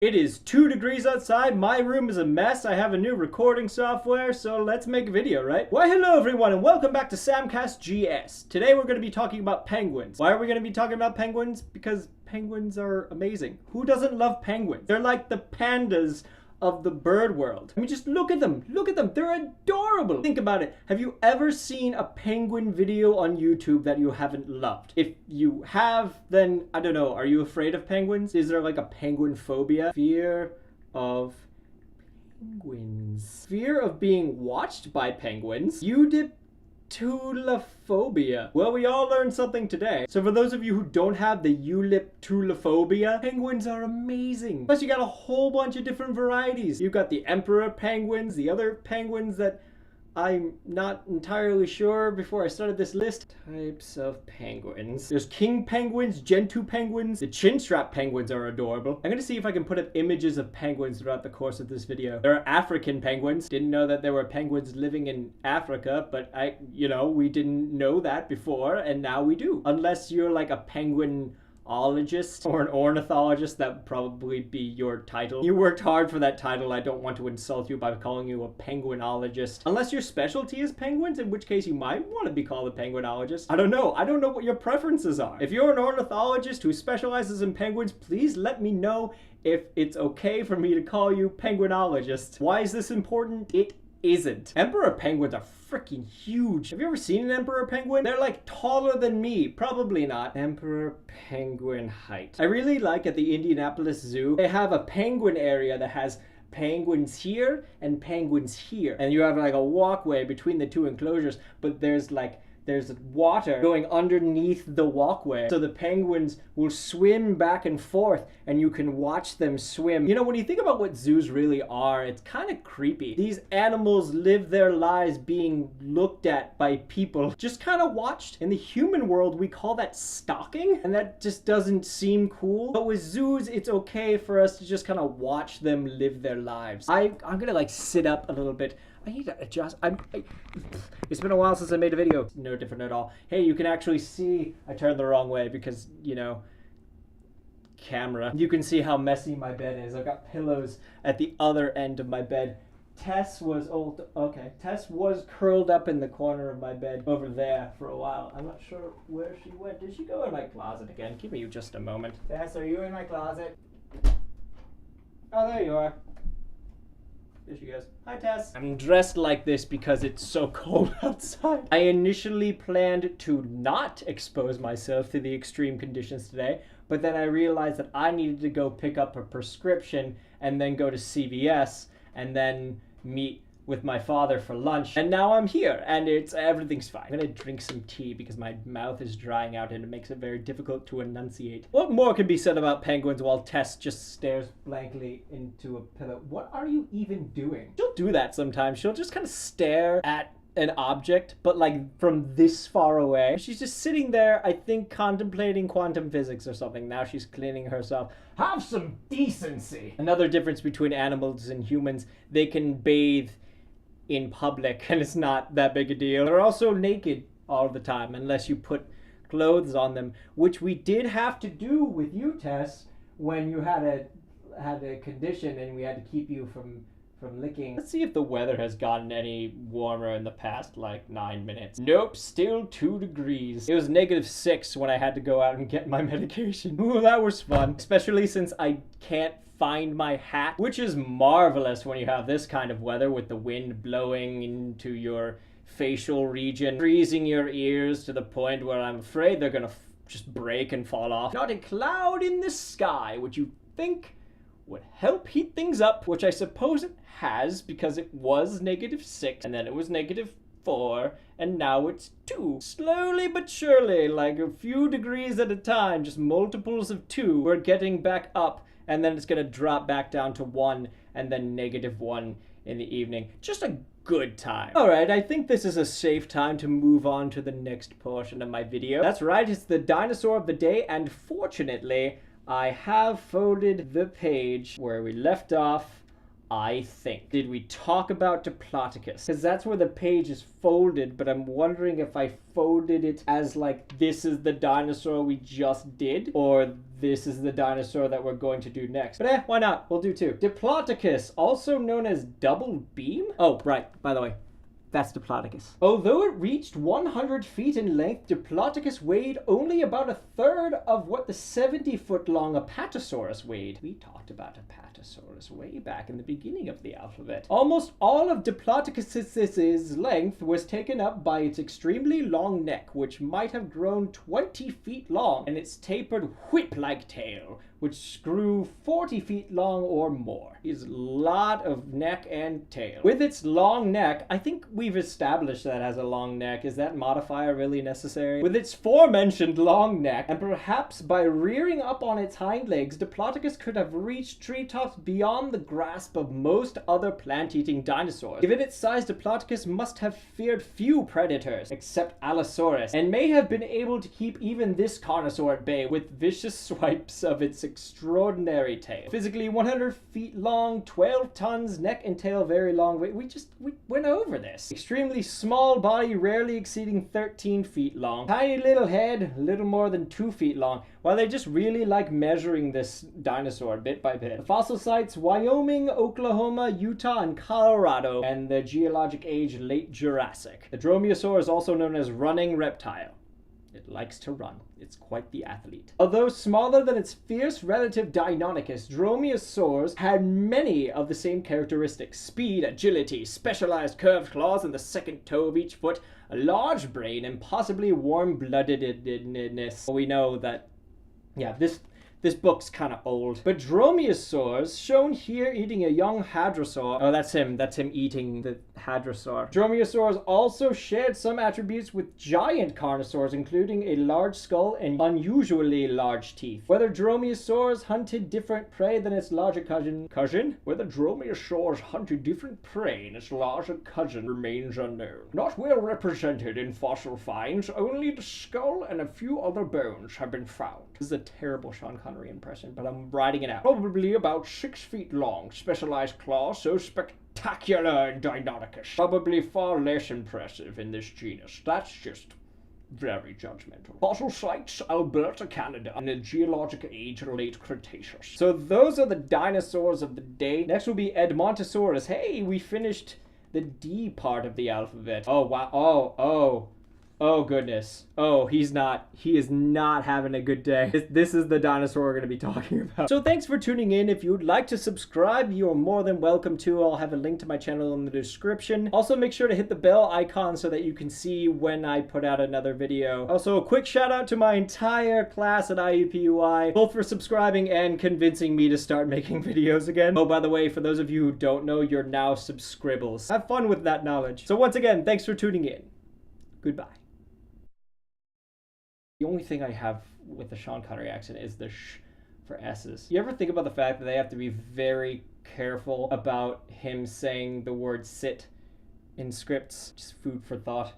It is 2 degrees outside, my room is a mess, I have a new recording software, so let's make a video, right? Why hello everyone and welcome back to SamCastGS. Today we're going to be talking about penguins. Why are we going to be talking about penguins? Because penguins are amazing. Who doesn't love penguins? They're like the pandas of the bird world. I mean, just look at them, they're adorable. Think about it, have you ever seen a penguin video on YouTube that you haven't loved? If you have, then I don't know, are you afraid of penguins? Is there like a penguin phobia? Fear of penguins. Fear of being watched by penguins. Eudyptulophobia. Well, we all learned something today. So for those of you who don't have the eudyptulophobia, penguins are amazing. Plus you got a whole bunch of different varieties. You've got the emperor penguins, the other penguins that I'm not entirely sure before I started this list. Types of penguins. There's king penguins, gentoo penguins. The chinstrap penguins are adorable. I'm gonna see if I can put up images of penguins throughout the course of this video. There are African penguins. Didn't know that there were penguins living in Africa, but we didn't know that before, and now we do. Unless you're like a penguin ologist or an ornithologist, that would probably be your title. You worked hard for that title. I don't want to insult you by calling you a penguinologist. Unless your specialty is penguins, in which case you might want to be called a penguinologist. I don't know what your preferences are. If you're an ornithologist who specializes in penguins, please let me know if it's okay for me to call you penguinologist. Why is this important? It isn't. Emperor penguins are freaking huge. Have you ever seen an emperor penguin? They're like taller than me. Probably not. Emperor penguin height. I really like at the Indianapolis Zoo, they have a penguin area that has penguins here and penguins here. And you have like a walkway between the two enclosures, but there's water going underneath the walkway. So the penguins will swim back and forth and you can watch them swim. You know, when you think about what zoos really are, it's kind of creepy. These animals live their lives being looked at by people, just kind of watched. In the human world, we call that stalking, and that just doesn't seem cool. But with zoos, it's okay for us to just kind of watch them live their lives. I'm gonna like sit up a little bit. I need to adjust. It's been a while since I made a video. No different at all. Hey, you can actually see I turned the wrong way because, camera. You can see how messy my bed is. I've got pillows at the other end of my bed. Tess was curled up in the corner of my bed over there for a while. I'm not sure where she went. Did she go in my closet again? Give me just a moment. Tess, are you in my closet? Oh, there you are. There she goes. Hi, Tess. I'm dressed like this because it's so cold outside. I initially planned to not expose myself to the extreme conditions today, but then I realized that I needed to go pick up a prescription and then go to CVS and then meet with my father for lunch. And now I'm here and everything's fine. I'm gonna drink some tea because my mouth is drying out and it makes it very difficult to enunciate. What more can be said about penguins while Tess just stares blankly into a pillow? What are you even doing? She'll do that sometimes. She'll just kind of stare at an object, but like from this far away. She's just sitting there, I think, contemplating quantum physics or something. Now she's cleaning herself. Have some decency. Another difference between animals and humans, they can bathe in public and it's not that big a deal. They're also naked all the time unless you put clothes on them, which we did have to do with you, Tess, when you had a condition and we had to keep you from licking. Let's see if the weather has gotten any warmer in the past 9 minutes. Nope, still 2 degrees. It was -6 when I had to go out and get my medication. Ooh, that was fun. Especially since I can't find my hat, which is marvelous when you have this kind of weather with the wind blowing into your facial region, freezing your ears to the point where I'm afraid they're gonna just break and fall off. Not a cloud in the sky, which you think would help heat things up, which I suppose it has because it was -6 and then it was -4 and now it's 2. Slowly but surely, like a few degrees at a time, just multiples of 2, we're getting back up and then it's gonna drop back down to 1 and then -1 in the evening. Just a good time. Alright, I think this is a safe time to move on to the next portion of my video. That's right, it's the dinosaur of the day, and fortunately I have folded the page where we left off I think. Did we talk about Diplodocus? Because that's where the page is folded, but I'm wondering if I folded it as like, this is the dinosaur we just did, or this is the dinosaur that we're going to do next. But why not? We'll do two. Diplodocus, also known as double beam? Oh, right, by the way. That's Diplodocus. Although it reached 100 feet in length, Diplodocus weighed only about a third of what the 70-foot-long Apatosaurus weighed. We talked about Apatosaurus way back in the beginning of the alphabet. Almost all of Diplodocus's length was taken up by its extremely long neck, which might have grown 20 feet long, and its tapered whip-like tail, which grew 40 feet long or more. Is a lot of neck and tail. With its long neck, I think we've established that it has a long neck. Is that modifier really necessary? With its aforementioned long neck, and perhaps by rearing up on its hind legs, Diplodocus could have reached treetops beyond the grasp of most other plant-eating dinosaurs. Given its size, Diplodocus must have feared few predators, except Allosaurus, and may have been able to keep even this carnosaur at bay with vicious swipes of its extraordinary tail. Physically 100 feet long, 12 tons, neck and tail very long. We went over this. Extremely small body, rarely exceeding 13 feet long. Tiny little head, little more than 2 feet long. Well, they just really like measuring this dinosaur bit by bit. The fossil sites: Wyoming, Oklahoma, Utah, and Colorado, and the geologic age late Jurassic. The Dromaeosaur is also known as running reptile. It likes to run. It's quite the athlete. Although smaller than its fierce relative Deinonychus, Dromaeosaurs had many of the same characteristics: speed, agility, specialized curved claws in the second toe of each foot, a large brain, and possibly warm-bloodedness. We know that, yeah, this book's kind of old. But Dromaeosaurs, shown here eating a young hadrosaur. Oh, that's him eating the hadrosaur. Dromaeosaurs also shared some attributes with giant carnosaurs, including a large skull and unusually large teeth. Whether Dromaeosaurs hunted different prey than its larger cousin? Whether Dromaeosaurs hunted different prey than its larger cousin remains unknown. Not well represented in fossil finds, only the skull and a few other bones have been found. This is a terrible Sean Connery impression, but I'm writing it out. Probably about 6 feet long, specialized claws so spectacular in Deinonychus. Probably far less impressive in this genus. That's just very judgmental. Fossil sites: Alberta, Canada, in the geologic age late Cretaceous. So those are the dinosaurs of the day. Next will be Edmontosaurus. Hey, we finished the D part of the alphabet. Oh, wow. Oh goodness. Oh, he is not having a good day. This is the dinosaur we're going to be talking about. So thanks for tuning in. If you'd like to subscribe, you're more than welcome to. I'll have a link to my channel in the description. Also, make sure to hit the bell icon so that you can see when I put out another video. Also, a quick shout out to my entire class at IUPUI, both for subscribing and convincing me to start making videos again. Oh, by the way, for those of you who don't know, you're now subscribbles. Have fun with that knowledge. So once again, thanks for tuning in. Goodbye. The only thing I have with the Sean Connery accent is the sh for S's. You ever think about the fact that they have to be very careful about him saying the word sit in scripts? Just food for thought.